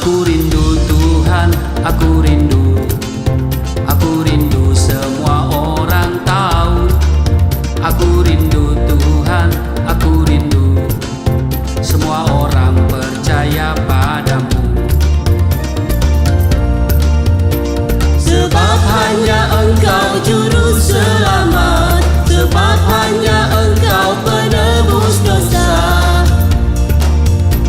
Aku rindu Tuhan, aku rindu. Aku rindu semua orang tahu. Aku rindu Tuhan, aku rindu. Semua orang percaya padamu. Sebab hanya Engkau juru selamat, sebab hanya Engkau penebus dosa.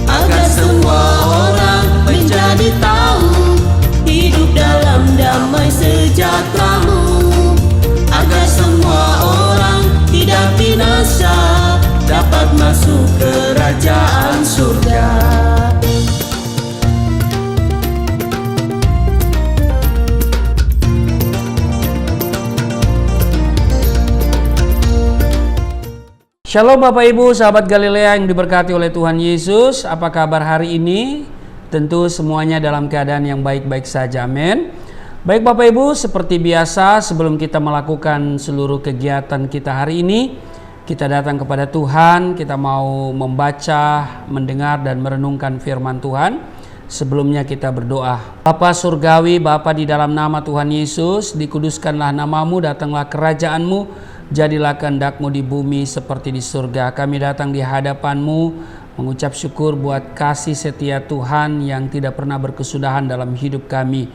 Agar semua orang menjadi tahu hidup dalam damai sejahtera-Mu. Agar semua orang tidak binasa, dapat masuk kerajaan surga. Shalom Bapak Ibu, sahabat Galilea yang diberkati oleh Tuhan Yesus. Apa kabar hari ini? Tentu semuanya dalam keadaan yang baik-baik saja, amin. Baik Bapak Ibu, seperti biasa sebelum kita melakukan seluruh kegiatan kita hari ini, kita datang kepada Tuhan, kita mau membaca, mendengar dan merenungkan firman Tuhan. Sebelumnya kita berdoa. Bapa Surgawi, Bapa di dalam nama Tuhan Yesus, dikuduskanlah namamu, datanglah kerajaanmu. Jadilah kehendak-Mu di bumi seperti di surga. Kami datang di hadapan-Mu mengucap syukur buat kasih setia Tuhan yang tidak pernah berkesudahan dalam hidup kami.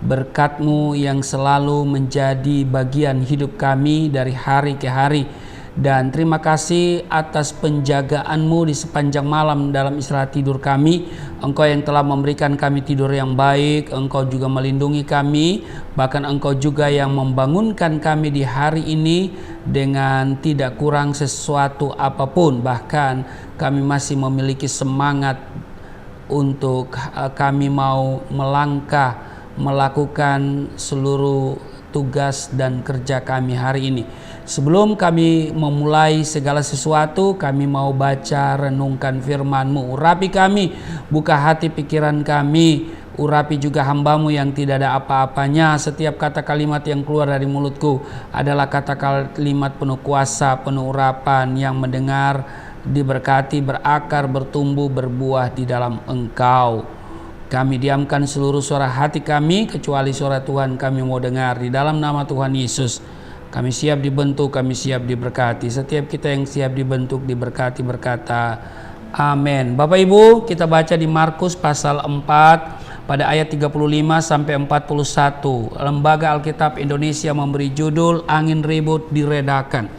Berkat-Mu yang selalu menjadi bagian hidup kami dari hari ke hari. Dan terima kasih atas penjagaan-Mu di sepanjang malam dalam istirahat tidur kami. Engkau yang telah memberikan kami tidur yang baik, Engkau juga melindungi kami, bahkan Engkau juga yang membangunkan kami di hari ini dengan tidak kurang sesuatu apapun. Bahkan kami masih memiliki semangat untuk kami mau melangkah, melakukan seluruh tugas dan kerja kami hari ini. Sebelum kami memulai segala sesuatu, kami mau baca, renungkan firman-Mu. Urapi kami, buka hati pikiran kami, urapi juga hamba-Mu yang tidak ada apa-apanya. Setiap kata kalimat yang keluar dari mulutku adalah kata kalimat penuh kuasa, penuh urapan, yang mendengar diberkati, berakar, bertumbuh, berbuah di dalam Engkau. Kami diamkan seluruh suara hati kami, kecuali suara Tuhan kami mau dengar. Di dalam nama Tuhan Yesus, kami siap dibentuk, kami siap diberkati. Setiap kita yang siap dibentuk, diberkati, berkata amin. Bapak Ibu, kita baca di Markus pasal 4 pada ayat 35 sampai 41. Lembaga Alkitab Indonesia memberi judul Angin Ribut Diredakan.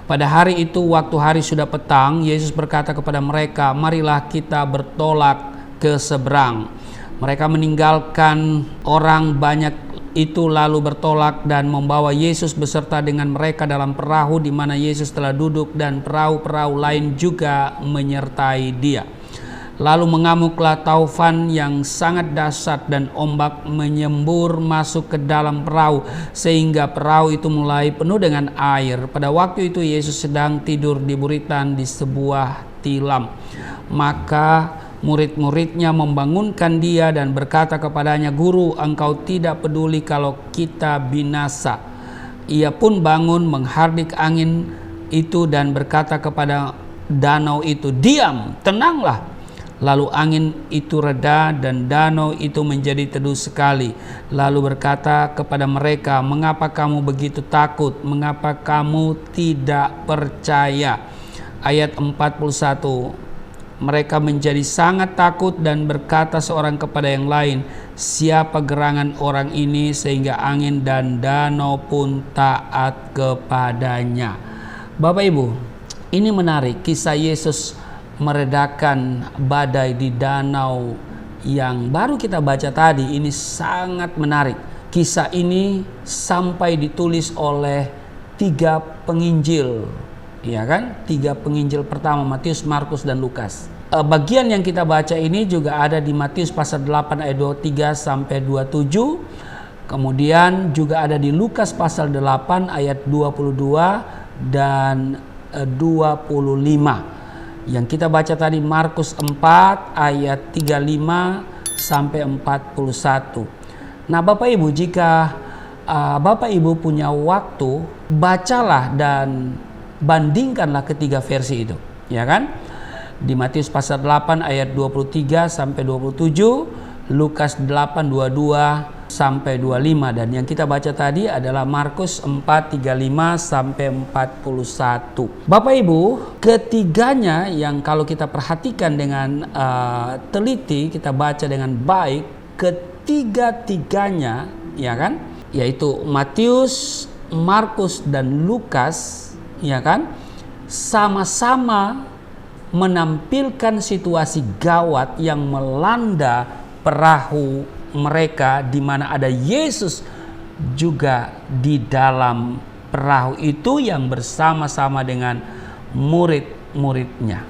Pada hari itu, waktu hari sudah petang, Yesus berkata kepada mereka, "Marilah kita bertolak ke seberang." Mereka meninggalkan orang banyak itu lalu bertolak dan membawa Yesus beserta dengan mereka dalam perahu di mana Yesus telah duduk, dan perahu-perahu lain juga menyertai Dia. Lalu mengamuklah taufan yang sangat dahsyat dan ombak menyembur masuk ke dalam perahu sehingga perahu itu mulai penuh dengan air. Pada waktu itu Yesus sedang tidur di buritan di sebuah tilam. Maka murid-muridnya membangunkan Dia dan berkata kepadanya, "Guru, Engkau tidak peduli kalau kita binasa." Ia pun bangun menghardik angin itu dan berkata kepada danau itu, "Diam, tenanglah." Lalu angin itu reda dan danau itu menjadi teduh sekali. Lalu berkata kepada mereka, "Mengapa kamu begitu takut? Mengapa kamu tidak percaya?" Ayat 41. Mereka menjadi sangat takut dan berkata seorang kepada yang lain, "Siapa gerangan orang ini sehingga angin dan danau pun taat kepadanya?" Bapak Ibu, ini menarik, kisah Yesus meredakan badai di danau yang baru kita baca tadi. Ini sangat menarik. Kisah ini sampai ditulis oleh 3 penginjil, ya kan? 3 penginjil pertama, Matius, Markus, dan Lukas. Bagian yang kita baca ini juga ada di Matius pasal 8 ayat 23 sampai 27. Kemudian juga ada di Lukas pasal 8 ayat 22 dan 25. Yang kita baca tadi Markus 4 ayat 35 sampai 41. Nah, Bapak Ibu, jika Bapak Ibu punya waktu, bacalah dan bandingkanlah ketiga versi itu, ya kan? Di Matius pasal 8 ayat 23 sampai 27 Lukas 8:22 sampai 25, dan yang kita baca tadi adalah Markus 4:35 sampai 41. Bapak Ibu, ketiganya yang kalau kita perhatikan dengan teliti, kita baca dengan baik, ketiga-tiganya ya kan, yaitu Matius, Markus dan Lukas ya kan, sama-sama menampilkan situasi gawat yang melanda perahu mereka, di mana ada Yesus juga di dalam perahu itu yang bersama-sama dengan murid-muridnya.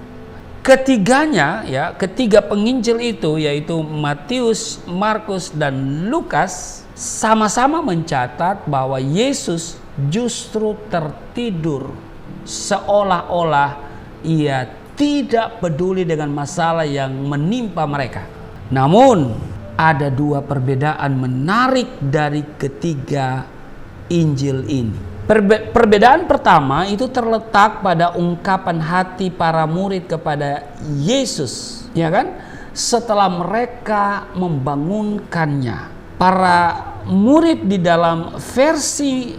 Ketiganya ya, ketiga penginjil itu yaitu Matius, Markus dan Lukas sama-sama mencatat bahwa Yesus justru tertidur, seolah-olah ia tidak peduli dengan masalah yang menimpa mereka. Namun ada dua perbedaan menarik dari ketiga Injil ini. Perbedaan pertama itu terletak pada ungkapan hati para murid kepada Yesus, ya kan? Setelah mereka membangunkannya. Para murid di dalam versi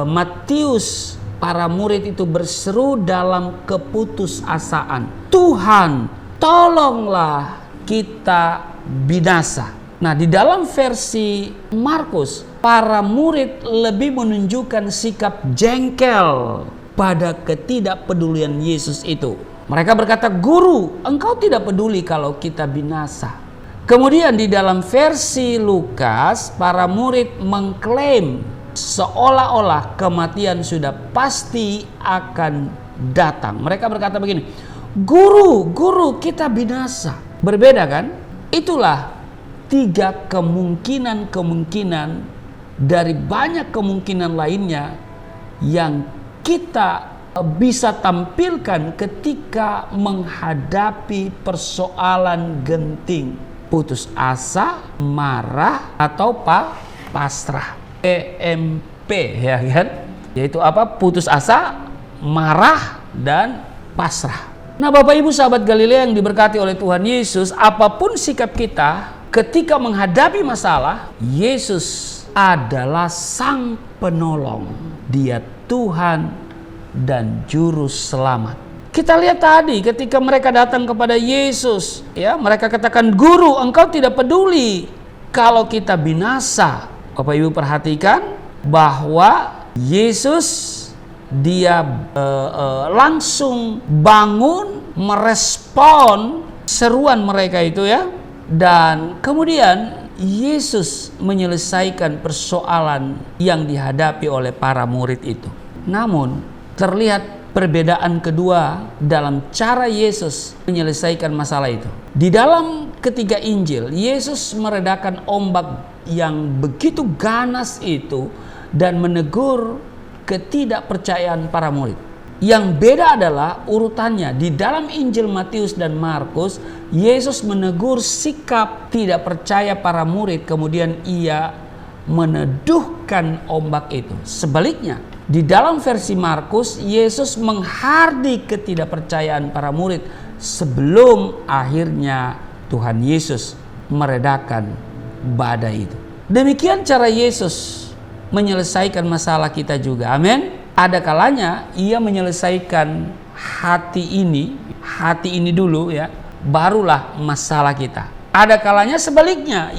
Matius, para murid itu berseru dalam keputusasaan, "Tuhan, tolonglah kita binasa." Nah, di dalam versi Markus, para murid lebih menunjukkan sikap jengkel pada ketidakpedulian Yesus itu. Mereka berkata, "Guru, engkau tidak peduli kalau kita binasa." Kemudian di dalam versi Lukas, para murid mengklaim seolah-olah kematian sudah pasti akan datang. Mereka berkata begini, Guru, kita binasa." Berbeda kan? Itulah tiga kemungkinan dari banyak kemungkinan lainnya yang kita bisa tampilkan ketika menghadapi persoalan genting, putus asa, marah, atau pasrah. PMP ya kan, yaitu apa? Putus asa, marah, dan pasrah. Nah, Bapak Ibu sahabat Galilea yang diberkati oleh Tuhan Yesus, apapun sikap kita ketika menghadapi masalah, Yesus adalah Sang Penolong. Dia Tuhan dan Juru Selamat. Kita lihat tadi ketika mereka datang kepada Yesus, ya, mereka katakan, "Guru, engkau tidak peduli kalau kita binasa." Bapak Ibu perhatikan bahwa Yesus dia langsung bangun merespon seruan mereka itu ya, dan kemudian Yesus menyelesaikan persoalan yang dihadapi oleh para murid itu. Namun terlihat perbedaan kedua dalam cara Yesus menyelesaikan masalah itu. Di dalam ketiga Injil, Yesus meredakan ombak yang begitu ganas itu dan menegur ketidakpercayaan para murid. Yang beda adalah urutannya. Di dalam Injil Matius dan Markus, Yesus menegur sikap tidak percaya para murid, kemudian ia meneduhkan ombak itu. Sebaliknya, di dalam versi Markus, Yesus menghardik ketidakpercayaan para murid sebelum akhirnya Tuhan Yesus meredakan badai itu. Demikian cara Yesus menyelesaikan masalah kita juga. Amin. Ada kalanya ia menyelesaikan hati ini dulu ya, barulah masalah kita. Ada kalanya sebaliknya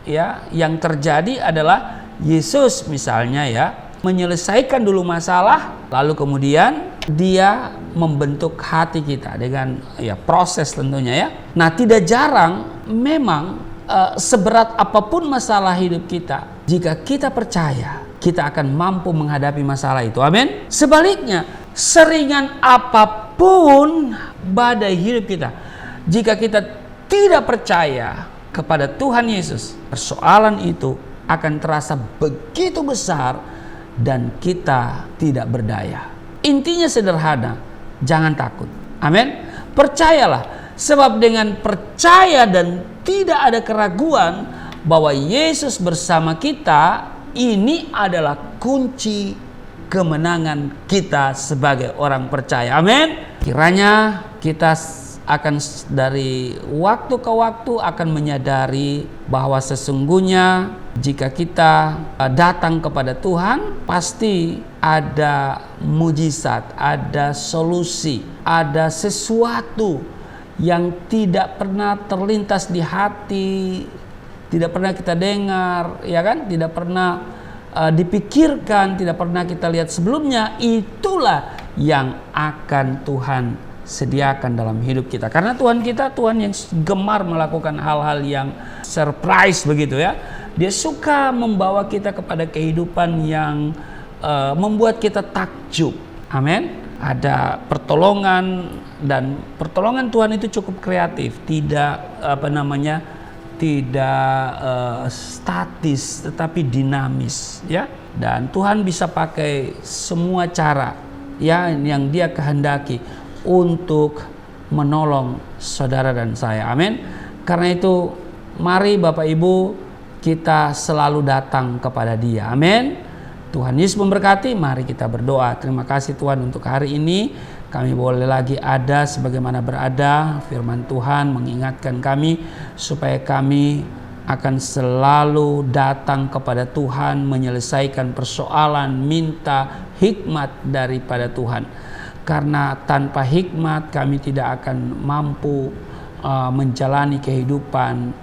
ya, yang terjadi adalah Yesus misalnya ya menyelesaikan dulu masalah, lalu kemudian dia membentuk hati kita dengan ya proses tentunya ya. Nah, tidak jarang memang seberat apapun masalah hidup kita, jika kita percaya, kita akan mampu menghadapi masalah itu. Amin. Sebaliknya, seringan apapun badai hidup kita, jika kita tidak percaya kepada Tuhan Yesus, persoalan itu akan terasa begitu besar dan kita tidak berdaya. Intinya sederhana, jangan takut. Amin. Percayalah, sebab dengan percaya dan tidak ada keraguan bahwa Yesus bersama kita, ini adalah kunci kemenangan kita sebagai orang percaya. Amin. Kiranya kita dari waktu ke waktu akan menyadari bahwa sesungguhnya jika kita datang kepada Tuhan, pasti ada mujizat, ada solusi, ada sesuatu yang tidak pernah terlintas di hati, tidak pernah kita dengar, ya kan? Tidak pernah dipikirkan, tidak pernah kita lihat sebelumnya. Itulah yang akan Tuhan sediakan dalam hidup kita. Karena Tuhan kita Tuhan yang gemar melakukan hal-hal yang surprise begitu ya. Dia suka membawa kita kepada kehidupan yang membuat kita takjub. Amin. Ada pertolongan, dan pertolongan Tuhan itu cukup kreatif, tidak statis tetapi dinamis ya. Dan Tuhan bisa pakai semua cara ya yang Dia kehendaki untuk menolong saudara dan saya. Amin. Karena itu mari Bapak Ibu kita selalu datang kepada Dia. Amin. Tuhan Yesus memberkati. Mari kita berdoa. Terima kasih Tuhan untuk hari ini. Kami boleh lagi ada sebagaimana berada. Firman Tuhan mengingatkan kami supaya kami akan selalu datang kepada Tuhan, menyelesaikan persoalan, minta hikmat daripada Tuhan. Karena tanpa hikmat kami tidak akan mampu menjalani kehidupan,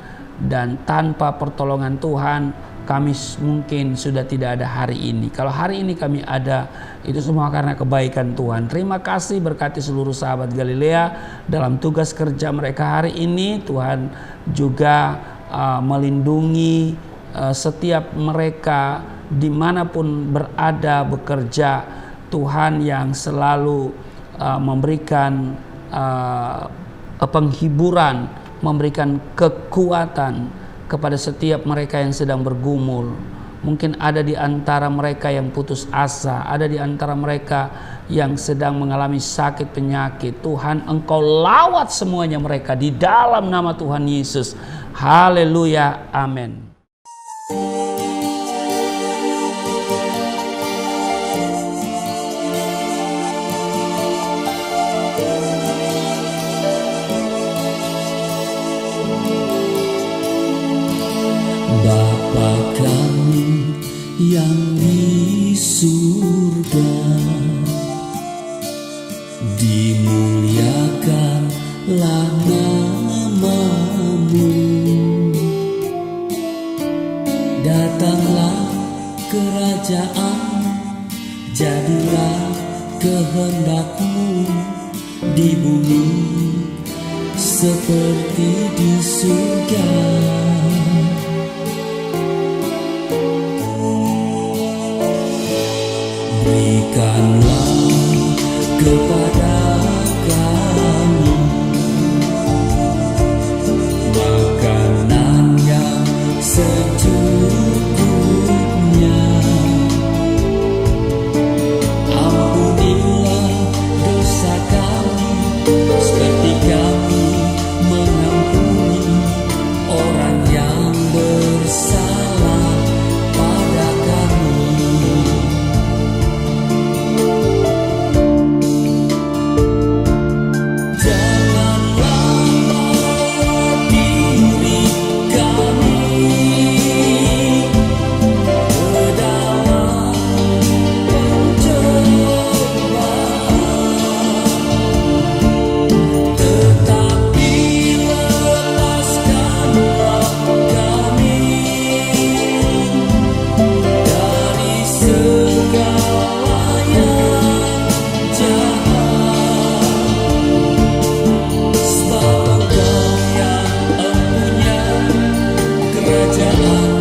dan tanpa pertolongan Tuhan kami mungkin sudah tidak ada hari ini. Kalau hari ini kami ada, itu semua karena kebaikan Tuhan. Terima kasih, berkati seluruh sahabat Galilea dalam tugas kerja mereka hari ini. Tuhan juga melindungi setiap mereka dimanapun berada bekerja. Tuhan yang selalu memberikan penghiburan, memberikan kekuatan kepada setiap mereka yang sedang bergumul. Mungkin ada di antara mereka yang putus asa, ada di antara mereka yang sedang mengalami sakit penyakit. Tuhan, Engkau lawat semuanya mereka di dalam nama Tuhan Yesus. Haleluya, amin. Bapa kami yang di surga, dimuliakanlah nama-Mu. Datanglah kerajaan, jadilah kehendak-Mu di bumi seperti di surga. Berikanlah kepada kami makanan yang secukupnya. Ampunilah dosa kami seperti kami mengampuni orang yang bersalah pada kami. Kerajaan